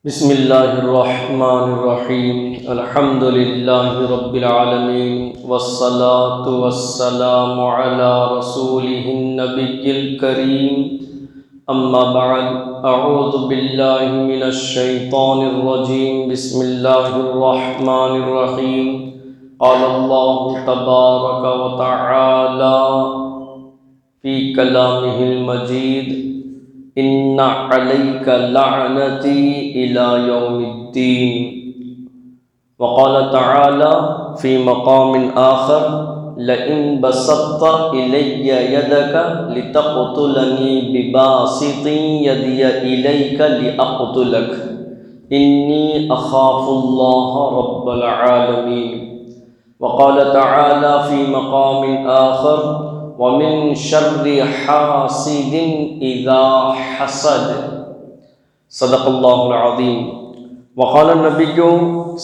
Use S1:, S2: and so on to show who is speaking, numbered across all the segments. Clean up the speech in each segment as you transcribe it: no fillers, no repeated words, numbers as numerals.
S1: بسم اللہ الرحمن الرحیم الحمد للہ رب العالمین والصلاة والسلام علی رسولہ النبی الکریم اما بعد اعوذ باللہ من الشیطان الرجیم بسم اللہ الرحمن الرحیم قال اللہ تبارک وتعالی فی کلامہ المجید ان علیک لعنتی الی یوم الدین وقال تعالی فی مقام آخر لئن بسطت الی یدک لتقتلنی بباسط یدی الیک لاقتلک انی اخاف اللہ رب العالمین وقال تعالی فی مقام آخر ومن شر حاسد اذا حسد صدق اللہ العظیم وقال النبی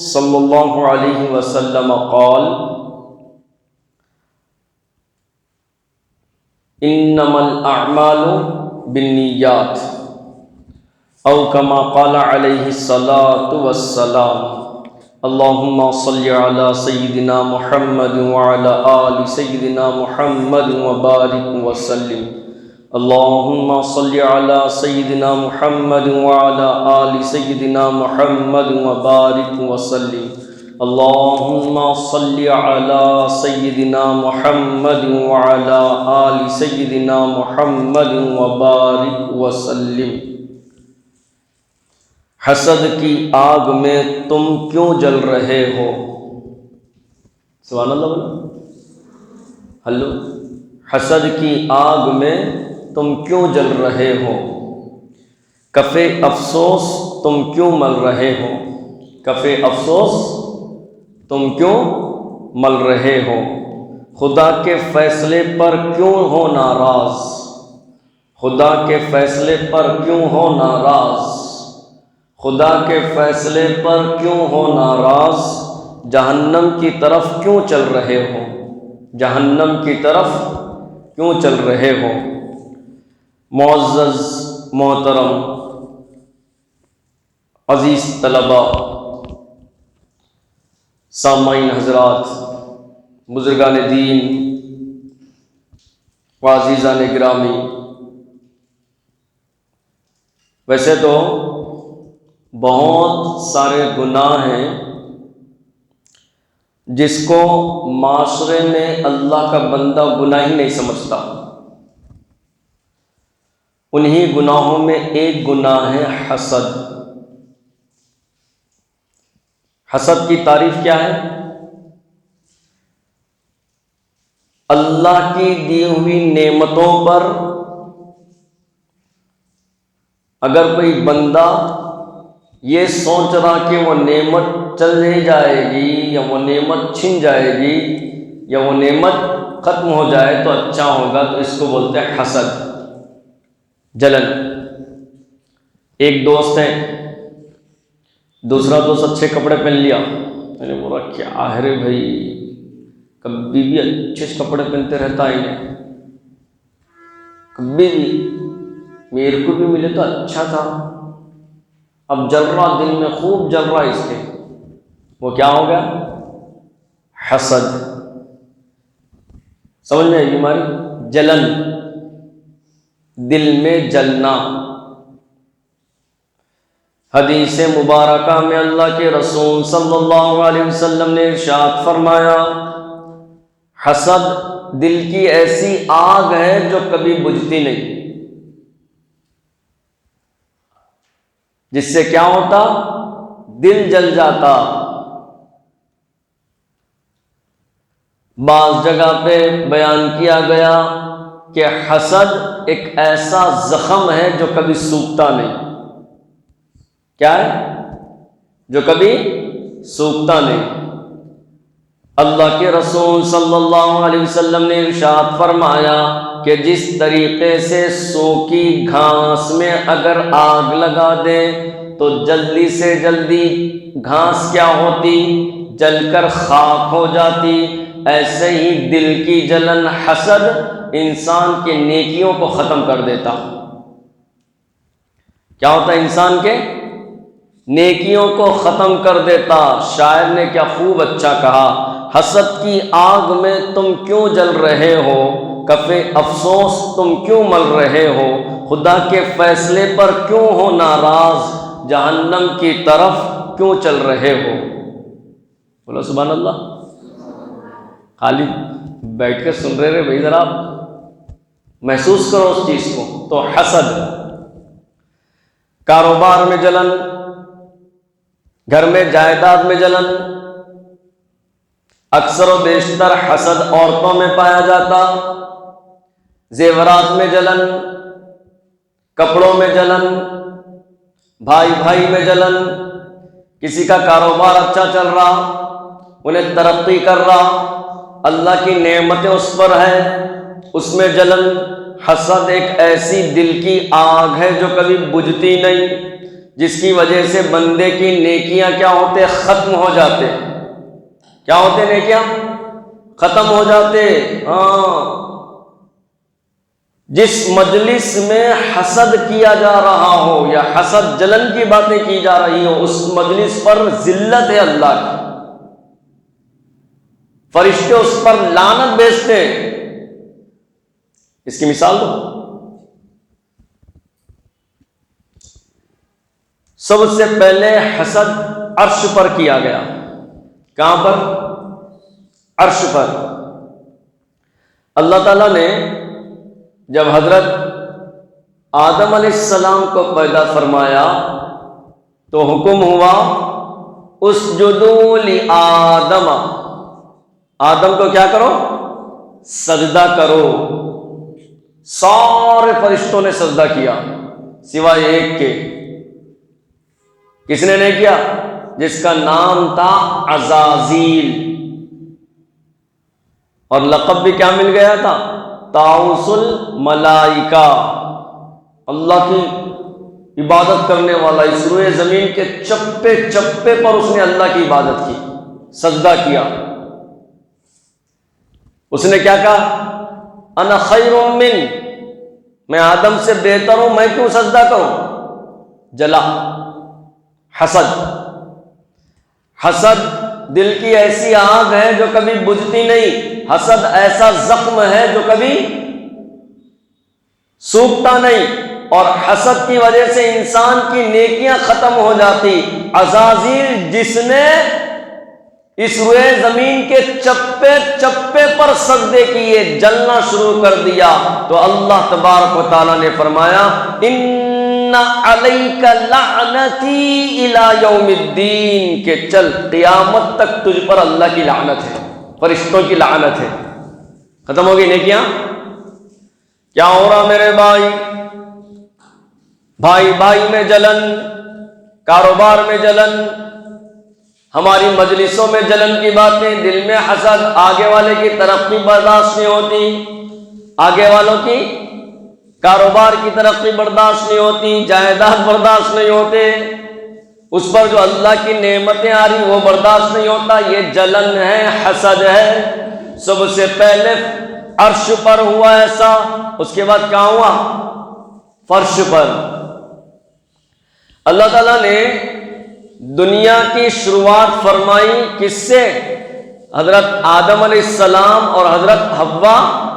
S1: صلی اللہ علیہ وسلم قال انما الاعمال بالنیات او کما قال علیہ الصلاة والسلام اللہم صلی علی سیدنا محمد وعلی آل سیدنا محمد وبارک وسلم اللہم صلی علی سیدنا محمد وعلی آل سیدنا محمد وبارک وسلم اللہم صلی علی سیدنا محمد وعلی آل سیدنا محمد وبارک وسلم حسد کی آگ میں تم کیوں جل رہے ہو؟ سبحان اللہ بولو ہلو حسد کی آگ میں تم کیوں جل رہے ہو؟ کف افسوس تم کیوں مل رہے ہو؟ کف افسوس تم کیوں مل رہے ہو؟ خدا کے فیصلے پر کیوں ہو ناراض؟ خدا کے فیصلے پر کیوں ہو ناراض؟ خدا کے فیصلے پر کیوں ہو ناراض؟ جہنم کی طرف کیوں چل رہے ہو؟ جہنم کی طرف کیوں چل رہے ہو؟ معزز محترم عزیز طلباء، سامعین حضرات، بزرگان دین و عزیزان گرامی، ویسے تو بہت سارے گناہ ہیں جس کو معاشرے میں اللہ کا بندہ گناہ ہی نہیں سمجھتا۔ انہی گناہوں میں ایک گناہ ہے حسد۔ حسد کی تعریف کیا ہے؟ اللہ کی دی ہوئی نعمتوں پر اگر کوئی بندہ یہ سوچ رہا کہ وہ نعمت چلے جائے گی یا وہ نعمت چھن جائے گی یا وہ نعمت ختم ہو جائے تو اچھا ہوگا، تو اس کو بولتے ہیں حسد، جلن۔ ایک دوست ہے، دوسرا دوست اچھے کپڑے پہن لیا، میں نے بولا کیا ہے رے بھائی، کبھی بھی اچھے کپڑے پہنتے رہتا ہے انہیں، کبھی بھی میرے کو بھی ملے تو اچھا تھا، اب جل رہا، دل میں خوب جل رہا اس کے، وہ کیا ہو گیا؟ حسد۔ سمجھ میں آئی بیماری؟ جلن، دل میں جلنا۔ حدیث مبارکہ میں اللہ کے رسول صلی اللہ علیہ وسلم نے ارشاد فرمایا، حسد دل کی ایسی آگ ہے جو کبھی بجھتی نہیں، جس سے کیا ہوتا؟ دل جل جاتا۔ بعض جگہ پہ بیان کیا گیا کہ حسد ایک ایسا زخم ہے جو کبھی سوکھتا نہیں۔ کیا ہے؟ جو کبھی سوکھتا نہیں۔ اللہ کے رسول صلی اللہ علیہ وسلم نے ارشاد فرمایا کہ جس طریقے سے سوکھی گھاس میں اگر آگ لگا دے تو جلدی سے جلدی گھاس کیا ہوتی؟ جل کر خاک ہو جاتی، ایسے ہی دل کی جلن حسد انسان کے نیکیوں کو ختم کر دیتا۔ کیا ہوتا ہے انسان کے نیکیوں کو ختم کر دیتا۔ شاعر نے کیا خوب اچھا کہا، حسد کی آگ میں تم کیوں جل رہے ہو، کفِ افسوس تم کیوں مل رہے ہو، خدا کے فیصلے پر کیوں ہو ناراض، جہنم کی طرف کیوں چل رہے ہو۔ بولو سبحان اللہ۔ خالی بیٹھ کے سن رہے بھائی، ذرا محسوس کرو اس چیز کو۔ تو حسد، کاروبار میں جلن، گھر میں جائیداد میں جلن، اکثر و بیشتر حسد عورتوں میں پایا جاتا، زیورات میں جلن، کپڑوں میں جلن، بھائی بھائی میں جلن، کسی کا کاروبار اچھا چل رہا، انہیں ترقی کر رہا، اللہ کی نعمتیں اس پر ہے، اس میں جلن۔ حسد ایک ایسی دل کی آگ ہے جو کبھی بجھتی نہیں، جس کی وجہ سے بندے کی نیکیاں کیا ہوتے، ختم ہو جاتے۔ کیا ہوتے؟ نیکیاں ختم ہو جاتے۔ ہاں، جس مجلس میں حسد کیا جا رہا ہو یا حسد جلن کی باتیں کی جا رہی ہو، اس مجلس پر ذلت ہے اللہ کی، فرشتے اس پر لعنت بھیجتے ہیں۔ اس کی مثال دو۔ سب سے پہلے حسد عرش پر کیا گیا۔ کہاں پر؟ عرش پر۔ اللہ تعالیٰ نے جب حضرت آدم علیہ السلام کو پیدا فرمایا تو حکم ہوا اسجدوا لآدم، آدم کو کیا کرو؟ سجدہ کرو۔ سارے فرشتوں نے سجدہ کیا سوائے ایک کے۔ کس نے نہیں کیا؟ جس کا نام تھا عزازیل، اور لقب بھی کیا مل گیا تھا؟ طاؤس الملائکہ، اللہ کی عبادت کرنے والا۔ اس روئے زمین کے چپے چپے پر اس نے اللہ کی عبادت کی، سجدہ کیا۔ اس نے کیا کہا؟ انا خیر من، میں آدم سے بہتر ہوں، میں کیوں سجدہ کروں؟ جلا۔ حسد، حسد دل کی ایسی آگ ہے جو کبھی بجھتی نہیں، حسد ایسا زخم ہے جو کبھی سوکھتا نہیں، اور حسد کی وجہ سے انسان کی نیکیاں ختم ہو جاتی۔ عزازیل جس نے اس روئے زمین کے چپے چپے پر سجدے کیے، جلنا شروع کر دیا، تو اللہ تبارک و تعالیٰ نے فرمایا ان علیک لعنتی الی یوم الدین، کہ چل قیامت تک تجھ پر اللہ کی لعنت ہے، فرشتوں کی لعنت ہے۔ ختم ہوگی نیکیاں؟ کیا ہو رہا میرے بھائی؟ بھائی بھائی میں جلن، کاروبار میں جلن، ہماری مجلسوں میں جلن کی باتیں، دل میں حسد، آگے والے کی ترقی برداشت نہیں ہوتی، آگے والوں کی کاروبار کی ترقی برداشت نہیں ہوتی، جائیداد برداشت نہیں ہوتے، اس پر جو اللہ کی نعمتیں آ رہی وہ برداشت نہیں ہوتا۔ یہ جلن ہے، حسد ہے۔ سب سے پہلے عرش پر ہوا ایسا، اس کے بعد کہاں ہوا؟ فرش پر۔ اللہ تعالیٰ نے دنیا کی شروعات فرمائی کس سے؟ حضرت آدم علیہ السلام اور حضرت حوا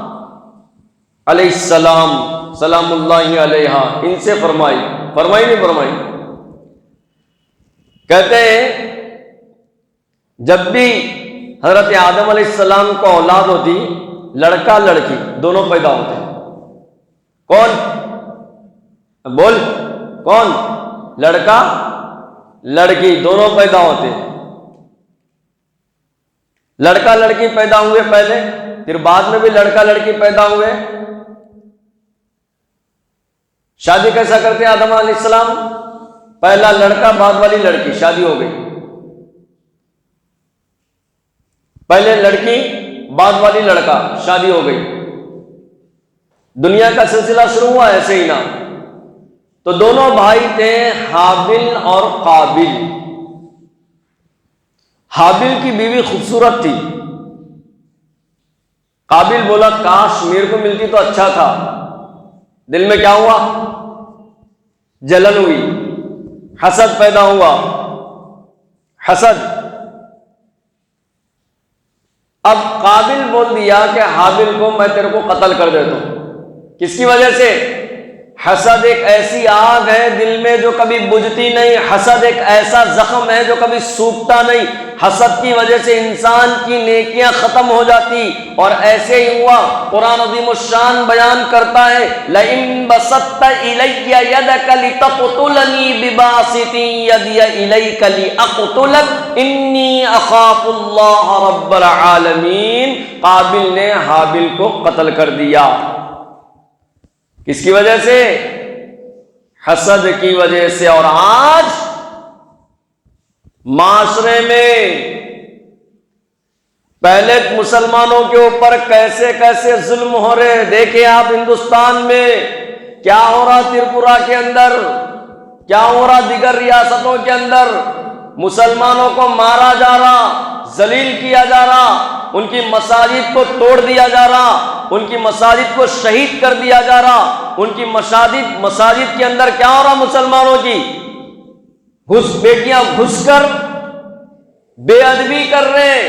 S1: علیہ السلام سلام اللہ علیہا، ان سے فرمائی نہیں فرمائی؟ کہتے ہیں جب بھی حضرت آدم علیہ السلام کو اولاد ہوتی، لڑکا لڑکی دونوں پیدا ہوتے ہیں۔ کون؟ بول، کون؟ لڑکا لڑکی دونوں پیدا ہوتے ہیں۔ لڑکا لڑکی پیدا ہوئے پہلے، پھر بعد میں بھی لڑکا لڑکی پیدا ہوئے۔ شادی کیسا کرتے ہیں آدم علیہ السلام؟ پہلا لڑکا بعد والی لڑکی، شادی ہو گئی۔ پہلے لڑکی بعد والی لڑکا، شادی ہو گئی۔ دنیا کا سلسلہ شروع ہوا ایسے ہی نا۔ تو دونوں بھائی تھے حابل اور قابل۔ حابل کی بیوی خوبصورت تھی، قابل بولا کاش میرے کو ملتی تو اچھا تھا۔ دل میں کیا ہوا؟ جلن ہوئی۔ حسد پیدا ہوا، حسد۔ اب قابل بول دیا کہ حابل کو میں تیرے کو قتل کر دیتا ہوں، کس کی وجہ سے؟ حسد ایک ایسی آگ ہے دل میں جو کبھی بجھتی نہیں، حسد ایک ایسا زخم ہے جو کبھی سوکھتا نہیں، حسد کی وجہ سے انسان کی نیکیاں ختم ہو جاتی۔ اور ایسے ہی ہوا، قرآن عظیم الشان بیان کرتا ہے لَئِن بَسَطتَ إِلَيَّ يَدَكَ لِتَقْتُلَنِي بِبَاسِطٍ يَدِيَ إِلَيْكَ لِأَقْتُلَكَ إِنِّي أَخَافُ اللَّهَ رَبَّ الْعَالَمِينَ۔ قابل نے حابل کو قتل کر دیا، کس کی وجہ سے؟ حسد کی وجہ سے۔ اور آج معاشرے میں پہلے مسلمانوں کے اوپر کیسے کیسے ظلم ہو رہے ہیں، دیکھیں آپ ہندوستان میں کیا ہو رہا، تریپورہ کے اندر کیا ہو رہا، دیگر ریاستوں کے اندر مسلمانوں کو مارا جا رہا، ذلیل کیا جا رہا، ان کی مساجد کو توڑ دیا جا رہا، ان کی مساجد کو شہید کر دیا جا رہا، ان کی مساجد کے اندر کیا ہو رہا، مسلمانوں کی بیٹیاں گھس کر بے ادبی کر رہے،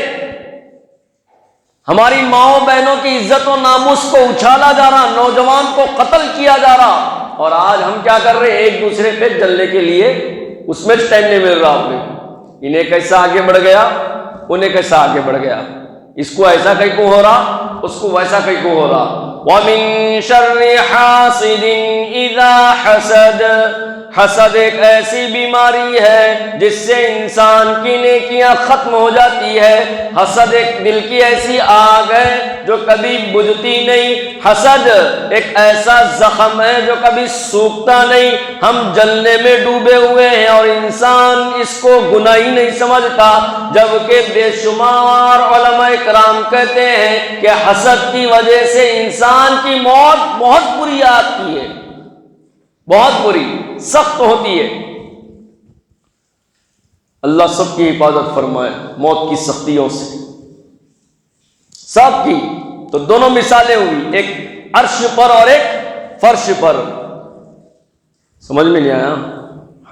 S1: ہماری ماؤں بہنوں کی عزت و ناموس کو اچھالا جا رہا، نوجوان کو قتل کیا جا رہا۔ اور آج ہم کیا کر رہے ہیں، ایک دوسرے پہ جلنے کے لیے اس میں ٹائم نہیں مل رہا آپ نے، انہیں کیسا آگے بڑھ گیا، انہیں کیسا آگے بڑھ گیا، اس کو ایسا کہیں کو ہو رہا، اس کو ویسا کہیں کو ہو رہا۔ وَمِن شَرِّ حَاسِدٍ إِذَا حَسَدَ، حسد ایک ایسی بیماری ہے جس سے انسان کی نیکیاں ختم ہو جاتی ہے۔ حسد ایک دل کی ایسی آگ ہے جو کبھی بجھتی نہیں، حسد ایک ایسا زخم ہے جو کبھی سوکھتا نہیں، ہم جلنے میں ڈوبے ہوئے ہیں اور انسان اس کو گناہ ہی نہیں سمجھتا، جبکہ بے شمار علماء کرام کہتے ہیں کہ حسد کی وجہ سے انسان کی موت بہت بری آتی ہے، بہت بری، سخت ہوتی ہے۔ اللہ سب کی حفاظت فرمائے موت کی سختیوں سے، سب کی۔ تو دونوں مثالیں ہوئی، ایک عرش پر اور ایک فرش پر۔ سمجھ میں نہیں آیا؟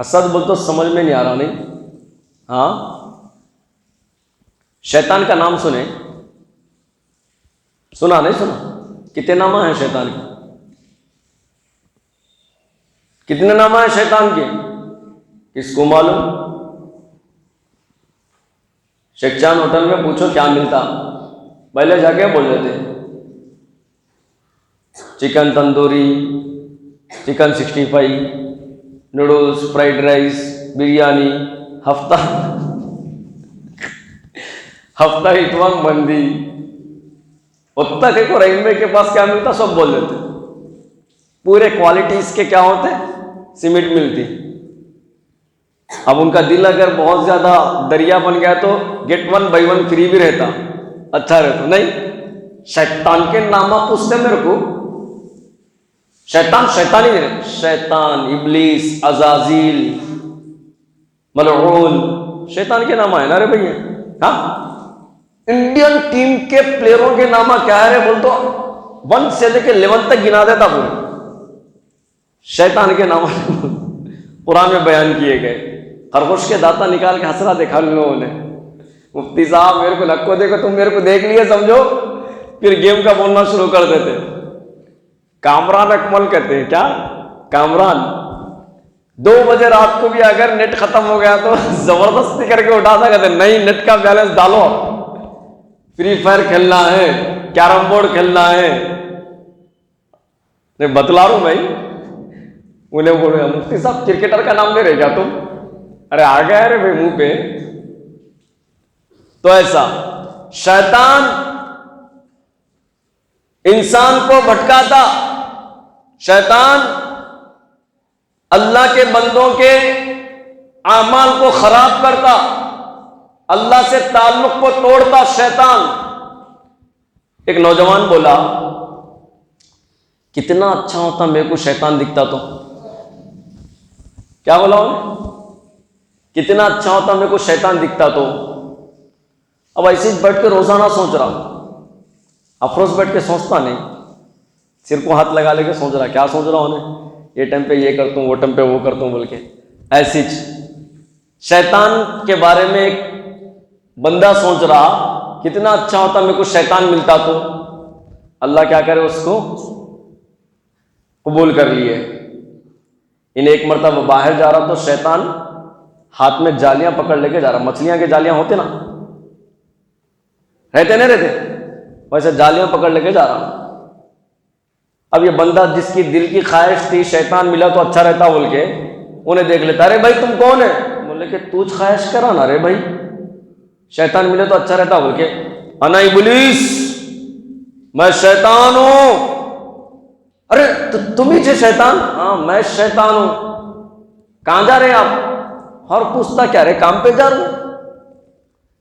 S1: حسد بول تو سمجھ میں نہیں آ رہا نہیں؟ ہاں، شیطان کا نام سنے؟ سنا نہیں سنا؟ کتنے نام ہیں شیطان کے؟ کتنے نام ہیں شیطان کے؟ کس کو معلوم؟ شیخ چاند ہوٹل میں پوچھو کیا ملتا، پہلے جا کے بول دیتے chicken tandoori, chicken 65، noodles, fried rice, biryani, ہفتہ اتوان بندی، اتنا کہ کو رحیمے کے پاس کیا ملتا سب بول دیتے، پورے کوالٹیز کے کیا ہوتے، سیمنٹ ملتی۔ اب ان کا دل اگر بہت زیادہ دریا بن گیا تو گیٹ 1 بائی 1 فری بھی رہتا، اچھا رہتا نہیں۔ شیطان کے نامہ پوچھتے میرے کو، شیطان ہی نہیں، شیطان، ابلیس، عزازیل، ملعون، شیطان کے نامہ ہے نا رے بھیا۔ ہاں، انڈین ٹیم کے پلیئروں کے نامہ کیا ہے رے بول تو 1 سے لے کے 11 تک گنا دیتا پورے، شیطان کے نام قرآن میں بیان کیے گئے۔ خرگوش کے دانتا نکال کے ہنسنا دیکھا ان لوگوں نے، مفتی صاحب میرے کو نکو دیکھو، تم میرے کو دیکھ لیے سمجھو، پھر گیم کا بولنا شروع کر دیتے۔ کامران اکمل کہتے ہیں، کیا کامران 2 بجے رات کو بھی اگر نیٹ ختم ہو گیا تو زبردستی کر کے اٹھاتا، کہتے نہیں نیٹ کا بیلنس ڈالو، فری فائر کھیلنا ہے، کیرم بورڈ کھیلنا ہے۔ بتلا رہا ہوں بھائی، انہیں بولے مفتی صاحب کرکٹر کا نام لے رہے کیا تم؟ ارے آ گیا رے بھائی منہ پہ۔ تو ایسا شیطان انسان کو بھٹکاتا، شیطان اللہ کے بندوں کے اعمال کو خراب کرتا، اللہ سے تعلق کو توڑتا شیطان۔ ایک نوجوان بولا کتنا اچھا ہوتا میرے کو شیطان دکھتا تو، کیا بولا انہوں نے؟ کتنا اچھا ہوتا میرے کو شیطان دکھتا تو۔ اب ایسے بیٹھ کے روزانہ سوچ رہا، افروز بیٹھ کے سوچتا نہیں، سر کو ہاتھ لگا لے کے سوچ رہا، کیا سوچ رہا ہوں، یہ ٹائم پہ یہ کرتا ہوں، وہ ٹائم پہ وہ کرتا ہوں بول کے۔ ایسی شیطان کے بارے میں ایک بندہ سوچ رہا کتنا اچھا ہوتا میرے کو شیطان ملتا تو اللہ کیا کرے اس کو قبول کر لیے. ایک مرتبہ باہر جا رہا تو شیطان ہاتھ میں جالیاں پکڑ لے کے جا رہا. مچھلیاں کی جالیاں ہوتے نا, رہتے نہیں رہتے, ویسے جالیاں پکڑ لے کے جا رہا. اب یہ بندہ جس کی دل کی خواہش تھی شیطان ملا تو اچھا رہتا بول کے انہیں دیکھ لیتا, ارے بھائی تم کون ہے؟ بولے کہ تو خواہش کرا نا, ارے بھائی شیطان ملے تو اچھا رہتا بول کے, انا ابلیس, میں شیطان ہوں. ارے تم ہی تھے شیطان؟ ہاں میں شیطان ہوں. کہاں جا رہے آپ؟ اور پوچھتا کیا رہے, کام پہ جا رہا ہوں.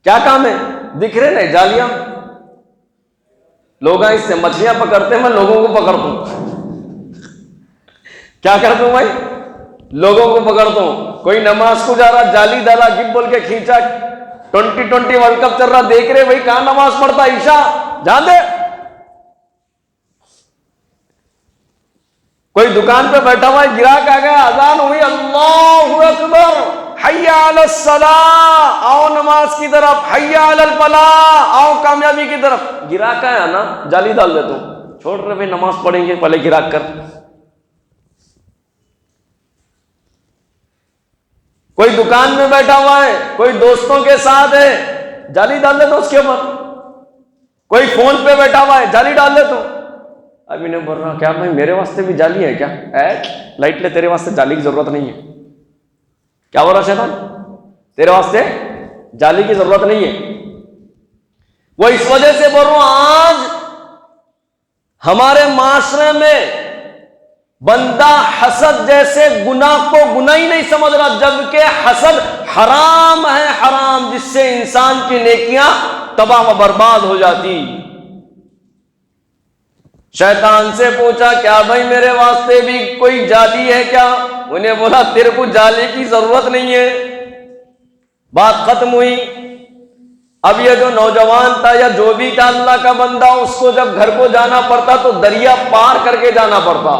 S1: کیا کام ہے؟ دکھ رہے نہیں جالیاں, لوگ اس سے مچھلیاں پکڑتے ہیں, میں لوگوں کو پکڑتا ہوں. کیا کرتا ہوں بھائی؟ لوگوں کو پکڑتا ہوں. کوئی نماز کو جا رہا, جالی ڈالا, گپ بول کے کھینچا. 2020 ورلڈ کپ چل رہا, دیکھ رہے بھائی کہاں نماز پڑھتا عشاء, جان دے. کوئی دکان پہ بیٹھا ہوا ہے, گراہک آ گیا, اذان ہوئی, اللہ اکبر, حی علی الصلاۃ, آؤ نماز کی طرف, حی علی الفلاح, آؤ کامیابی کی طرف. گراہک آیا نا, جالی ڈال دیتا ہوں, چھوڑ رہے بھائی نماز پڑھیں گے, پہلے گراہک کر. کوئی دکان میں بیٹھا ہوا ہے, کوئی دوستوں کے ساتھ ہے, جالی ڈال دیتا ہوں اس کے اوپر. کوئی فون پہ بیٹھا ہوا ہے, جالی ڈال دیتا ہوں. اب انہیں بول رہا کیا بھائی میرے واسطے بھی جالی ہے کیا؟ لائٹ لے, تیرے واسطے جالی کی ضرورت نہیں ہے. کیا بول رہا شیطان؟ تیرے واسطے جالی کی ضرورت نہیں ہے. وہ اس وجہ سے بول رہا ہوں آج ہمارے معاشرے میں بندہ حسد جیسے گناہ کو گناہ ہی نہیں سمجھ رہا, جبکہ حسد حرام ہے, حرام, جس سے انسان کی نیکیاں تباہ و برباد ہو جاتی. شیطان سے پوچھا کیا بھائی میرے واسطے بھی کوئی جالی ہے کیا؟ انہیں بولا تیرے کو جالی کی ضرورت نہیں ہے. بات ختم ہوئی. اب یہ جو نوجوان تھا یا جو بھی تھا اللہ کا بندہ, اس کو جب گھر کو جانا پڑتا تو دریا پار کر کے جانا پڑتا,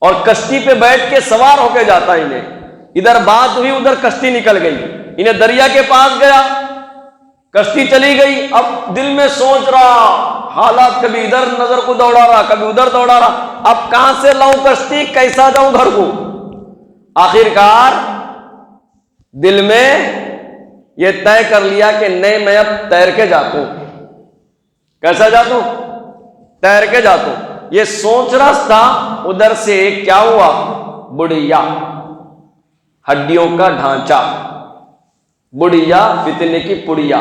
S1: اور کشتی پہ بیٹھ کے سوار ہو کے جاتا. انہیں ادھر بات ہوئی, ادھر کشتی نکل گئی, انہیں دریا کے پاس گیا, کشتی چلی گئی. اب دل میں سوچ رہا, حالات کبھی ادھر نظر کو دوڑا رہا, کبھی ادھر دوڑا رہا, اب کہاں سے لاؤں کشتی, کیسا جاؤں گھر کو. آخرکار دل میں یہ طے کر لیا کہ نہیں میں اب تیر کے جاتا ہوں. کیسا جاتا ہوں؟ تیر کے جاتا ہوں. یہ سوچ رہا تھا, ادھر سے کیا ہوا, بڑھیا ہڈیوں کا ڈھانچہ, بڑھیا فتنے کی پڑیا,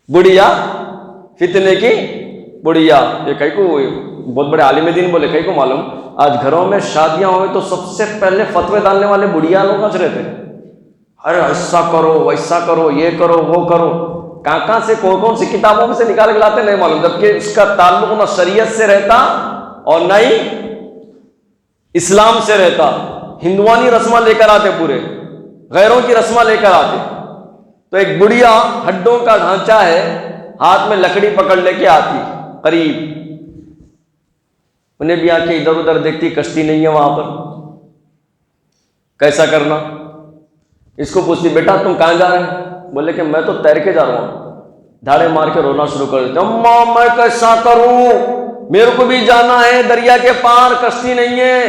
S1: بڑھیا فتنے کی بڑھیا. یہ کئی کو بہت بڑے عالم دین بولے, کئی کو معلوم آج گھروں میں شادیاں ہوئے تو سب سے پہلے فتوے ڈالنے والے بڑھیا لوگ آج رہتے ہیں. ارے ایسا کرو, ویسا کرو, یہ کرو, وہ کرو. کہاں سے کون سی کتابوں میں سے نکال کے لاتے نہیں معلوم, جبکہ اس کا تعلق نہ شریعت سے رہتا اور نہ ہی اسلام سے رہتا. ہندوانی رسماں لے کر آتے, پورے غیروں کی رسماں لے کر آتے. تو ایک بڑھیا ہڈوں کا ڈھانچہ ہے, ہاتھ میں لکڑی پکڑ لے کے آتی قریب. انہیں بھی آ کے ادھر ادھر دیکھتی, کشتی نہیں ہے وہاں پر, کیسا کرنا. اس کو پوچھتی بیٹا تم کہاں جا رہے ہیں؟ بولے کہ میں تو تیر کے جا رہا ہوں. دھاڑے مار کے رونا شروع کر دیتے, اماں میں کیسا کروں, میرے کو بھی جانا ہے دریا کے پار, کشتی نہیں ہے.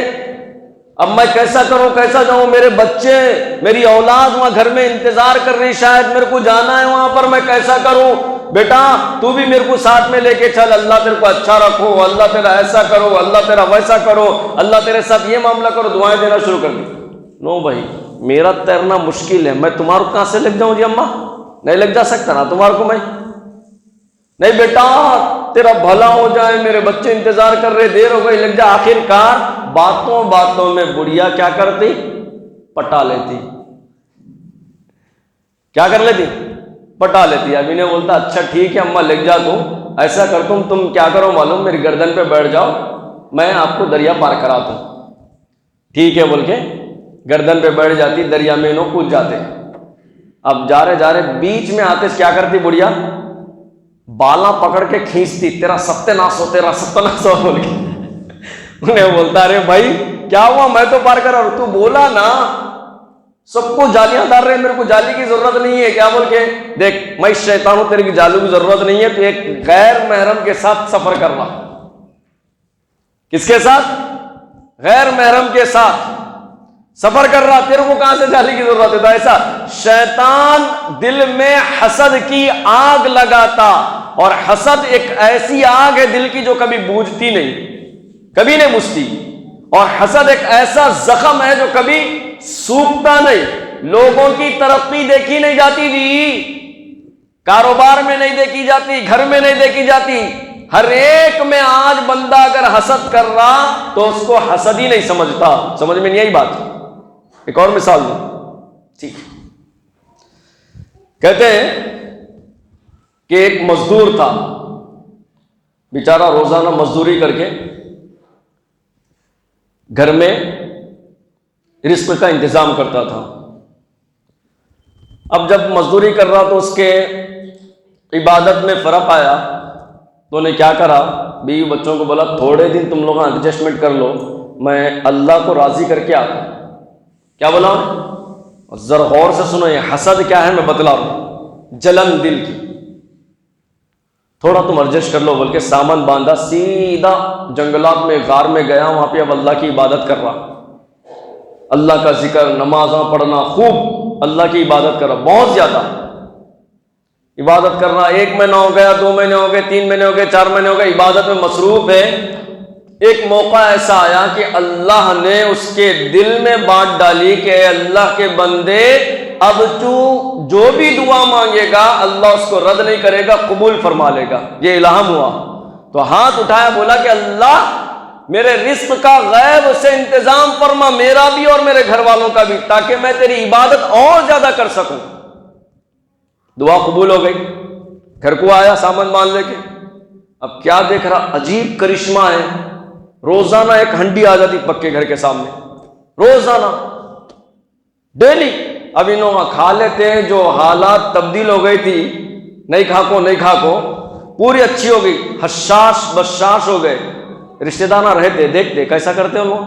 S1: اب میں کیسا کروں, کیسا جاؤں, میرے بچے, میری اولاد وہاں گھر میں انتظار کر رہی, شاید میرے کو جانا ہے وہاں پر, میں کیسا کروں. بیٹا تو بھی میرے کو ساتھ میں لے کے چل, اللہ تیرے کو اچھا رکھو, اللہ تیرا ایسا کرو, اللہ تیرا ویسا کرو, اللہ تیرے ساتھ یہ معاملہ کرو, دعائیں دینا شروع کر دی. نو بھائی میرا تیرنا مشکل ہے, میں تمہارے کو کہاں سے لگ جاؤں جی اماں, نہیں لگ جا سکتا نا تمہارے کو میں. نہیں بیٹا تیرا بھلا ہو جائے, میرے بچے انتظار کر رہے, دیر ہو گئی, لگ جا. آخرکار باتوں باتوں میں بڑھیا کیا کرتی, پٹا لیتی. کیا کر لیتی, پٹا لیتی. اب انہیں بولتا اچھا ٹھیک ہے اماں لگ جا, تم ایسا کرتا ہوں, تم کیا کرو معلوم, میری گردن پہ بیٹھ جاؤ, میں آپ کو دریا پار کراتا ہوں. ٹھیک ہے بول کے گردن پہ بیٹھ جاتی, دریا میں انہوں کود جاتے. اب جا رہے بیچ میں آتے کیا کرتی بڑھیا, بالا پکڑ کے کھینچتی, تیرا ستیہ ناش ہو, تیرا ستیہ ناش ہو بول کے. انہیں بولتا ارے بھائی کیا ہوا میں تو پار کر رہا ہوں، تو بولا نا سب کو جالیاں ڈال رہے ہیں، میرے کو جالی کی ضرورت نہیں ہے، کیا بول کے دیکھ میں شیطان ہوں، تیرے کی جالوں کی ضرورت نہیں ہے، تو ایک غیر محرم کے ساتھ سفر کر رہا۔ کس کے ساتھ؟ غیر محرم کے ساتھ سفر کر رہا، تیرے کو کہاں سے جالی کی ضرورت ہے؟ تو ایسا شیطان دل میں حسد کی آگ لگاتا، اور حسد ایک ایسی آگ ہے دل کی جو کبھی بوجھتی نہیں، کبھی نہیں بجھتی، اور حسد ایک ایسا زخم ہے جو کبھی سوکھتا نہیں۔ لوگوں کی ترقی دیکھی نہیں جاتی جی، کاروبار میں نہیں دیکھی جاتی، گھر میں نہیں دیکھی جاتی، ہر ایک میں آج بندہ اگر حسد کر رہا تو اس کو حسد ہی نہیں سمجھتا۔ سمجھ میں نہیں آئی بات؟ ایک اور مثال دوں، ٹھیک؟ کہتے ہیں کہ ایک مزدور تھا، بیچارہ روزانہ مزدوری کر کے گھر میں رزق کا انتظام کرتا تھا۔ اب جب مزدوری کر رہا تو اس کے عبادت میں فرق آیا، تو نے کیا کرا، بیوی بچوں کو بولا تھوڑے دن تم لوگ ایڈجسٹمنٹ کر لو، میں اللہ کو راضی کر کے آتا ہوں۔ کیا بولا؟ ذرا غور سے سنو، یہ حسد کیا ہے میں بتلا رہا ہوں، جلن دل کی۔ تھوڑا تم ایڈجسٹ کر لو، بلکہ سامان باندھا، سیدھا جنگلات میں غار میں گیا، وہاں پہ اب اللہ کی عبادت کر رہا، اللہ کا ذکر، نمازاں پڑھنا، خوب اللہ کی عبادت کر رہا، بہت زیادہ عبادت کرنا۔ 1 مہینہ ہو گیا، 2 مہینے ہو گئے، 3 مہینے ہو گئے، 4 مہینے ہو گئے، عبادت میں مصروف ہے۔ ایک موقع ایسا آیا کہ اللہ نے اس کے دل میں بات ڈالی کہ اے اللہ کے بندے، اب تو جو بھی دعا مانگے گا اللہ اس کو رد نہیں کرے گا، قبول فرما لے گا۔ یہ الہام ہوا تو ہاتھ اٹھایا، بولا کہ اللہ میرے رزق کا غیب سے انتظام فرما، میرا بھی اور میرے گھر والوں کا بھی، تاکہ میں تیری عبادت اور زیادہ کر سکوں۔ دعا قبول ہو گئی، گھر کو آیا سامان باندھ لے کے۔ اب کیا دیکھ رہا، عجیب کرشمہ ہے، روزانہ ایک ہنڈی آ جاتی پکے گھر کے سامنے، روزانہ ڈیلی۔ اب انہوں کھا لیتے ہیں، جو حالات تبدیل ہو گئی تھی، نہیں کھا کو پوری اچھی ہو گئی، حشاش بشاش ہو گئے۔ رشتہ دار نہ رہتے، دیکھتے کیسا کرتے ہیں لوگ،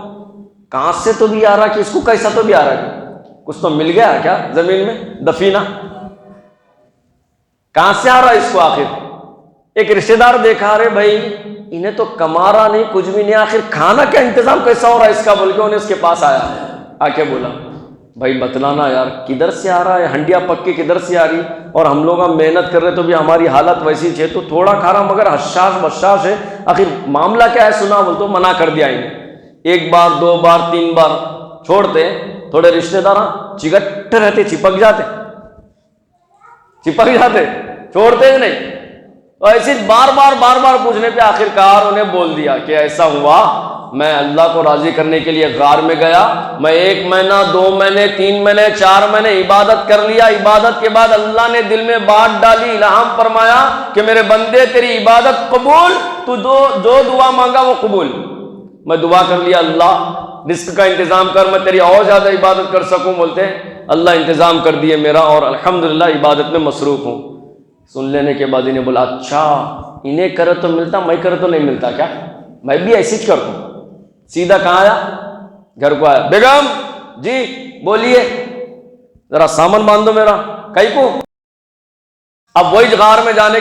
S1: کہاں سے تو بھی آ رہا کہ اس کو کیسا تو بھی آ رہا ہے، کچھ تو مل گیا کیا زمین میں دفینہ، کہاں سے آ رہا ہے اس کو آخر۔ ایک رشتہ دار دیکھا، رہے بھائی انہیں تو کما رہا نہیں، کچھ بھی نہیں، آخر کھانا کا انتظام کیسا ہو رہا ہے اس کا، بول کے انہیں اس کے پاس آیا، آ کے بولا بھائی بتلانا یار کدھر سے آ رہا ہے، ہنڈیا پکی کدھر سے آ رہی، اور ہم لوگ محنت کر رہے تو بھی ہماری حالت ویسی ہے، تو تھوڑا کھا رہا مگر حشاش بشاش ہے، آخر معاملہ کیا ہے سنا، بول تو منع کر دیا انہیں۔ 1 بار 2 بار 3 بار چھوڑتے، تھوڑے رشتہ دار چگٹ رہتے، چپک جاتے، چھوڑتے نہیں، تو ایسے بار بار پوچھنے پہ آخرکار انہیں بول دیا کہ ایسا ہوا، میں اللہ کو راضی کرنے کے لیے غار میں گیا، میں 1 مہینہ 2 مہینے 3 مہینے 4 مہینے عبادت کر لیا، عبادت کے بعد اللہ نے دل میں بات ڈالی، الہام فرمایا کہ میرے بندے تیری عبادت قبول، تو جو دعا مانگا وہ قبول۔ میں دعا کر لیا، اللہ رزق کا انتظام کر، میں تیری اور زیادہ عبادت کر سکوں، بولتے اللہ انتظام کر دیے میرا، اور الحمدللہ عبادت میں مصروف ہوں۔ سن لینے کے بعد انہیں بولا اچھا انہیں کرے تو ملتا، میں کرے تو نہیں ملتا کیا، میں بھی ایسے ہی کرتا ہوں۔ سیدھا کہاں آیا، گھر کو آیا، بیگم جی بولیے ذرا سامان باندھ دو میرا، کئی کو۔ اب وہی غار میں جانے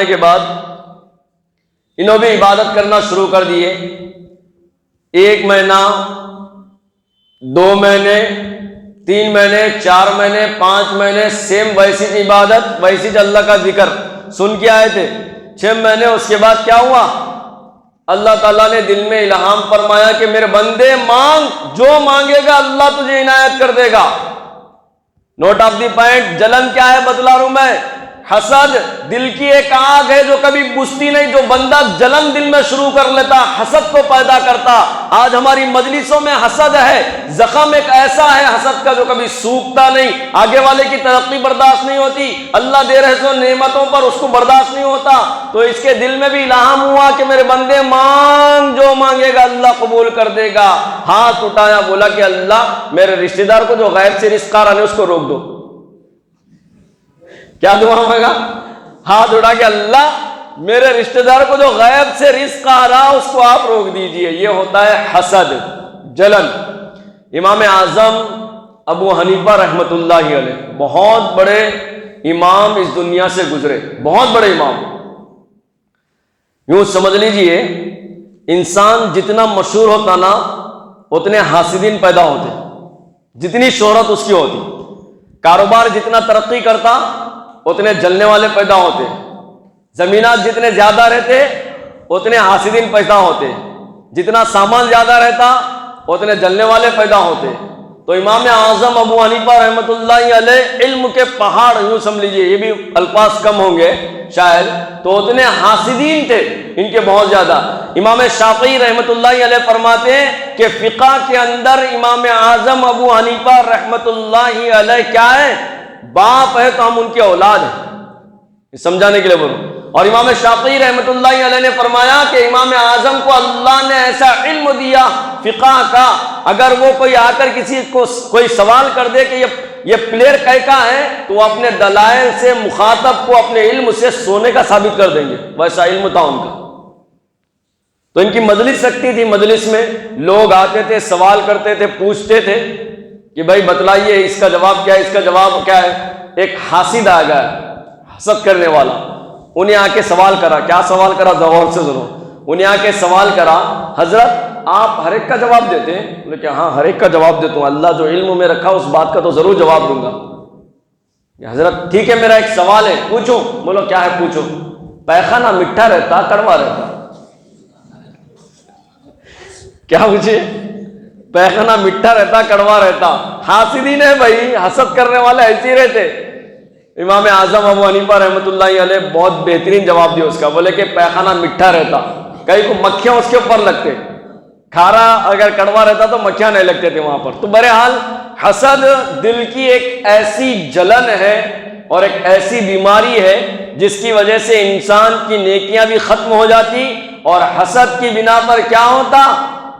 S1: کے بعد انہوں بھی عبادت کرنا شروع کر دیے۔ 1 مہینہ 2 مہینے 3 مہینے 4 مہینے 5 مہینے سیم ویسی عبادت، ویسی اللہ کا ذکر سن کے آئے تھے۔ 6 مہینے اس کے بعد کیا ہوا، اللہ تعالیٰ نے دل میں الہام فرمایا کہ میرے بندے مانگ، جو مانگے گا اللہ تجھے عنایت کر دے گا۔ نوٹ آف دی پوائنٹ، جلن کیا ہے بتلا رہا ہوں میں، حسد دل کی ایک آگ ہے جو کبھی بجھتی نہیں، جو بندہ جلن دل میں شروع کر لیتا حسد کو پیدا کرتا۔ آج ہماری مجلسوں میں حسد ہے، زخم ایک ایسا ہے حسد کا جو کبھی سوکھتا نہیں، آگے والے کی ترقی برداشت نہیں ہوتی، اللہ دے رہے سو نعمتوں پر اس کو برداشت نہیں ہوتا، تو اس کے دل میں بھی الہام ہوا کہ میرے بندے مانگ، جو مانگے گا اللہ قبول کر دے گا۔ ہاتھ اٹھایا، بولا کہ اللہ میرے رشتہ دار کو جو غیر سے رزق آ رہا ہے اس کو روک دو۔ کیا دعا مانگا، ہاتھ اٹھا کے اللہ میرے رشتہ دار کو جو غیب سے رزق آ رہا اس کو آپ روک دیجئے. یہ ہوتا ہے حسد، جلن. امام اعظم ابو حنیفہ رحمۃ اللہ علیہ بہت بڑے امام اس دنیا سے گزرے، بہت بڑے امام. یوں سمجھ لیجئے انسان جتنا مشہور ہوتا نا اتنے حاسدین پیدا ہوتے، جتنی شہرت اس کی ہوتی. کاروبار جتنا ترقی کرتا اتنے جلنے والے پیدا ہوتے، زمینات جتنے زیادہ رہتے اتنے حاسدین پیدا ہوتے، جتنا سامان زیادہ رہتا اتنے جلنے والے پیدا ہوتے. تو امام اعظم ابو حنیفہ رحمۃ اللہ علیہ علم کے پہاڑ، یوں سمجھ لیجیے، یہ بھی الفاظ کم ہوں گے شاید، تو اتنے حاسدین تھے ان کے بہت زیادہ. امام شافعی رحمۃ اللہ علیہ فرماتے ہیں کہ فقہ کے اندر امام اعظم ابو حنیفہ رحمۃ اللہ علیہ کیا ہے؟ باپ ہے تو ہم ان کے اولاد ہیں، سمجھانے کے لیے بولو. اور امام شافعی رحمۃ اللہ علیہ نے فرمایا کہ امام اعظم کو اللہ نے ایسا علم دیا فقہ کا، اگر وہ کوئی آ کر کسی کو کوئی سوال کر دے کہ یہ پلیئر کا ہے تو وہ اپنے دلائل سے مخاطب کو اپنے علم سے سونے کا ثابت کر دیں گے، ویسا علم تھا ان کا. تو ان کی مجلس سکتی تھی، مجلس میں لوگ آتے تھے، سوال کرتے تھے، پوچھتے تھے کہ بھائی بتلائیے اس کا جواب کیا ہے، اس کا جواب کیا ہے. ایک حاسد آ گیا، حسد کرنے والا، انہیں آ کے سوال کرا. کیا سوال کرا؟ غور سے سنو. انہیں آ کے سوال کرا، حضرت آپ ہر ایک کا جواب دیتے ہیں؟ بولے کہ ہاں ہر ایک کا جواب دیتا ہوں، اللہ جو علم میں رکھا اس بات کا تو ضرور جواب دوں گا. حضرت ٹھیک ہے میرا ایک سوال ہے، پوچھو. بولو کیا ہے؟ پوچھو. پیخانہ میٹھا رہتا کڑوا رہتا؟ کیا پوچھے؟ پیخانہ میٹھا رہتا کڑوا رہتا؟ حاسدین ہے بھائی، حسد کرنے والے ایسے ہی رہتے. امام اعظم ابو حنیفہ رحمۃ اللہ علیہ بہت بہترین جواب دیا اس کا. بولے کہ پیخانہ میٹھا رہتا، کئی کو مکھیاں اس کے اوپر لگتے، کھارا اگر کڑوا رہتا تو مکھیاں نہیں لگتے تھے وہاں پر. تو بہرحال حسد دل کی ایک ایسی جلن ہے اور ایک ایسی بیماری ہے جس کی وجہ سے انسان کی نیکیاں بھی ختم ہو جاتی، اور حسد کی بنا پر کیا ہوتا؟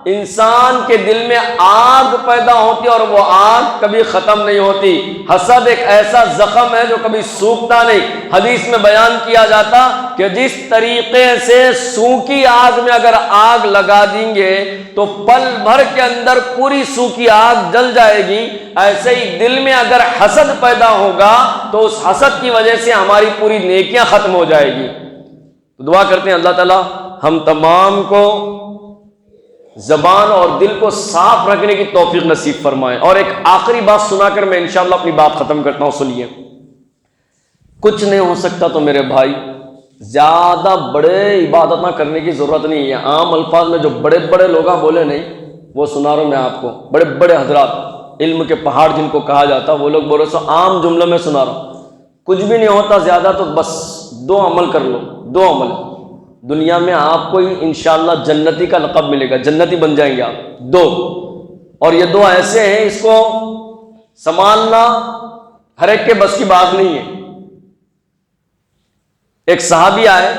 S1: انسان کے دل میں آگ پیدا ہوتی اور وہ آگ کبھی ختم نہیں ہوتی. حسد ایک ایسا زخم ہے جو کبھی سوکھتا نہیں. حدیث میں بیان کیا جاتا کہ جس طریقے سے سوکھی آگ میں اگر آگ لگا دیں گے تو پل بھر کے اندر پوری سوکھی آگ جل جائے گی، ایسے ہی دل میں اگر حسد پیدا ہوگا تو اس حسد کی وجہ سے ہماری پوری نیکیاں ختم ہو جائے گی. تو دعا کرتے ہیں اللہ تعالی ہم تمام کو زبان اور دل کو صاف رکھنے کی توفیق نصیب فرمائے. اور ایک آخری بات سنا کر میں انشاءاللہ اپنی بات ختم کرتا ہوں، سنیے. کچھ نہیں ہو سکتا تو میرے بھائی زیادہ بڑے عبادت نہ کرنے کی ضرورت نہیں ہے. عام الفاظ میں جو بڑے بڑے لوگ بولے نہیں وہ سنا رہا ہوں میں آپ کو. بڑے بڑے حضرات، علم کے پہاڑ جن کو کہا جاتا، وہ لوگ بولے سو عام جملوں میں سنا رہا ہوں. کچھ بھی نہیں ہوتا زیادہ تو بس 2 عمل کر لو. 2 عمل دنیا میں آپ کو انشاءاللہ جنتی کا لقب ملے گا، جنتی بن جائیں گے آپ. 2، اور یہ 2 ایسے ہیں اس کو سنبھالنا ہر ایک کے بس کی بات نہیں ہے. ایک صحابی آئے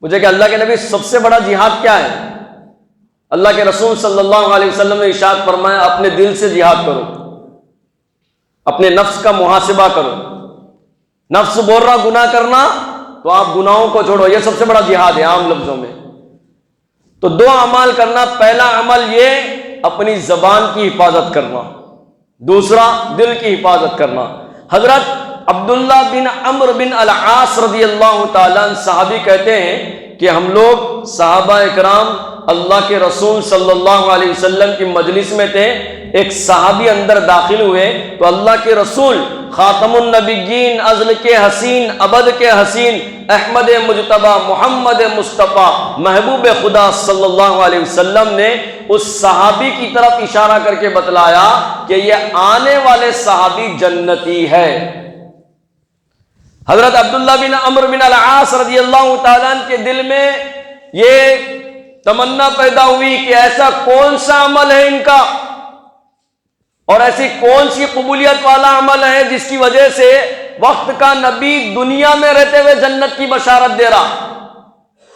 S1: مجھے کہ اللہ کے نبی سب سے بڑا جہاد کیا ہے؟ اللہ کے رسول صلی اللہ علیہ وسلم نے ارشاد فرمایا اپنے دل سے جہاد کرو، اپنے نفس کا محاسبہ کرو. نفس بول رہا گناہ کرنا تو آپ گناہوں کو چھوڑو، یہ سب سے بڑا جہاد ہے عام لفظوں میں. تو 2 اعمال کرنا. پہلا عمل یہ اپنی زبان کی حفاظت کرنا، دوسرا دل کی حفاظت کرنا. حضرت عبداللہ بن عمرو بن العاص رضی اللہ تعالیٰ عنہ صحابی کہتے ہیں کہ ہم لوگ صحابہ اکرام اللہ کے رسول صلی اللہ علیہ وسلم کی مجلس میں تھے. ایک صحابی اندر داخل ہوئے تو اللہ کے رسول خاتم النبیین، ازل کے حسین، ابد کے حسین، احمد مجتبی، محمد مصطفیٰ، محبوب خدا صلی اللہ علیہ وسلم نے اس صحابی کی طرف اشارہ کر کے بتلایا کہ یہ آنے والے صحابی جنتی ہے. حضرت عبداللہ بن عمرو بن العاص رضی اللہ تعالیٰ عنہ کے دل میں یہ تمنا پیدا ہوئی کہ ایسا کون سا عمل ہے ان کا اور ایسی کون سی قبولیت والا عمل ہے جس کی وجہ سے وقت کا نبی دنیا میں رہتے ہوئے جنت کی بشارت دے رہا.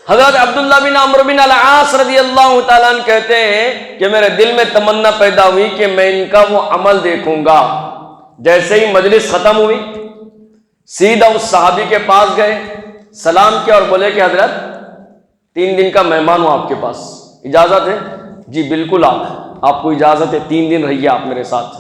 S1: حضرت عبداللہ بن عمرو بن العاص رضی اللہ تعالیٰ عنہ کہتے ہیں کہ میرے دل میں تمنا پیدا ہوئی کہ میں ان کا وہ عمل دیکھوں گا. جیسے ہی مجلس ختم ہوئی سیدھا اس صحابی کے پاس گئے. سلام کیا اور بولے کہ حضرت 3 دن کا مہمان ہوں آپ کے پاس، اجازت ہے؟ جی بالکل آپ کو اجازت ہے، 3 دن رہیے آپ میرے ساتھ۔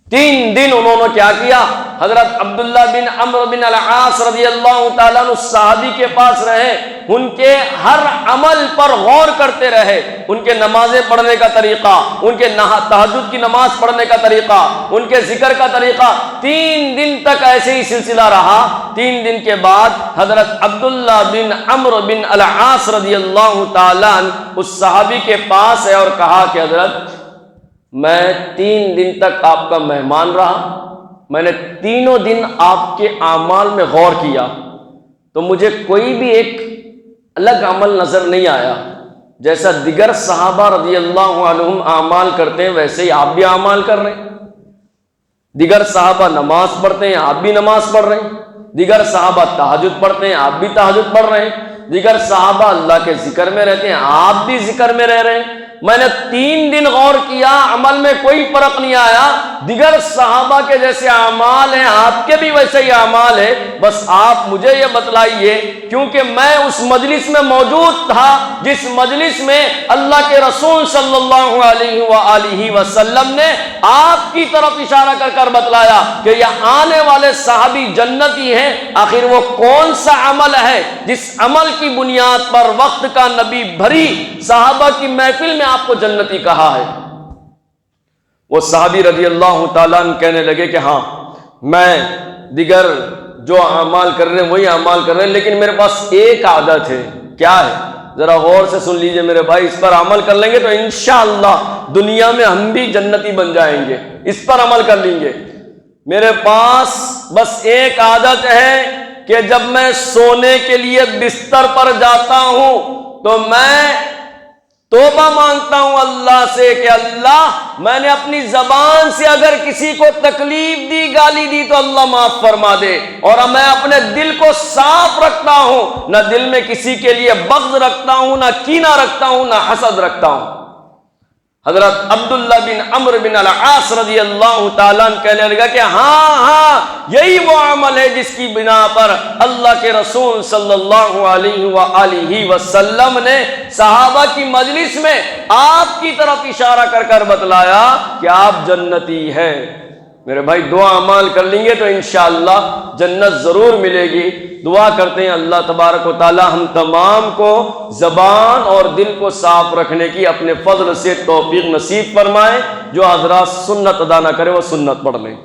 S1: 3 دن انہوں نے کیا کیا؟ حضرت عبداللہ بن عمرو بن العاص رضی اللہ تعالیٰ عنہ صحابی کے پاس رہے، ان کے ہر عمل پر غور کرتے رہے، ان کے نمازیں پڑھنے کا طریقہ، ان کے تہجد کی نماز پڑھنے کا طریقہ، ان کے ذکر کا طریقہ۔ 3 دن تک ایسے ہی سلسلہ رہا۔ 3 دن کے بعد حضرت عبداللہ بن عمرو بن العاص رضی اللہ تعالیٰ عنہ اس صحابی کے پاس ہے اور کہا کہ حضرت میں 3 دن تک آپ کا مہمان رہا، میں نے تینوں دن آپ کے اعمال میں غور کیا تو مجھے کوئی بھی ایک الگ عمل نظر نہیں آیا، جیسا دیگر صحابہ رضی اللہ عنہم اعمال کرتے ہیں ویسے ہی آپ بھی اعمال کر رہے ہیں۔ دیگر صحابہ نماز پڑھتے ہیں، آپ بھی نماز پڑھ رہے ہیں۔ دیگر صحابہ تہجد پڑھتے ہیں، آپ بھی تہجد پڑھ رہے ہیں۔ دیگر صحابہ اللہ کے ذکر میں رہتے ہیں، آپ بھی ذکر میں رہ رہے ہیں۔ میں نے 3 دن غور کیا، عمل میں کوئی فرق نہیں آیا، دیگر صحابہ کے جیسے اعمال ہیں آپ کے بھی ویسے ہی اعمال ہیں، بس آپ مجھے یہ بتلائیے، کیونکہ میں اس مجلس میں موجود تھا جس مجلس میں اللہ کے رسول صلی اللہ علیہ وآلہ وسلم نے آپ کی طرف اشارہ کر کر بتلایا کہ یہ آنے والے صحابی جنتی ہیں۔ آخر وہ کون سا عمل ہے جس عمل کی بنیاد پر وقت کا نبی بھری صحابہ کی محفل میں آپ کو جنتی کہا ہے؟ وہ صحابی رضی اللہ تعالیٰ عنہ کہنے لگے کہ ہاں میں دیگر جو اعمال کر رہے ہیں وہی اعمال کر رہے ہیں، لیکن میرے پاس ایک عادت ہے۔ کیا ہے؟ ذرا غور سے سن لیجئے میرے بھائی، اس پر عمل کر لیں گے تو انشاءاللہ دنیا میں ہم بھی جنتی بن جائیں گے، اس پر عمل کر لیں گے۔ میرے پاس بس ایک عادت ہے کہ جب میں سونے کے لیے بستر پر جاتا ہوں تو میں توبہ مانگتا ہوں اللہ سے کہ اللہ میں نے اپنی زبان سے اگر کسی کو تکلیف دی، گالی دی تو اللہ معاف فرما دے، اور میں اپنے دل کو صاف رکھتا ہوں، نہ دل میں کسی کے لیے بغض رکھتا ہوں، نہ کینہ رکھتا ہوں، نہ حسد رکھتا ہوں۔ حضرت عبداللہ بن عمرو بن العاص رضی اللہ تعالیٰ عنہ کہنے لگا کہ ہاں یہی وہ عمل ہے جس کی بنا پر اللہ کے رسول صلی اللہ علیہ وآلہ وسلم نے صحابہ کی مجلس میں آپ کی طرف اشارہ کر کر بتلایا کہ آپ جنتی ہیں۔ میرے بھائی دعا اعمال کر لیں گے تو انشاءاللہ جنت ضرور ملے گی۔ دعا کرتے ہیں اللہ تبارک و تعالی ہم تمام کو زبان اور دل کو صاف رکھنے کی اپنے فضل سے توفیق نصیب فرمائے۔ جو حضرات سنت ادا نہ کرے وہ سنت پڑھ لیں۔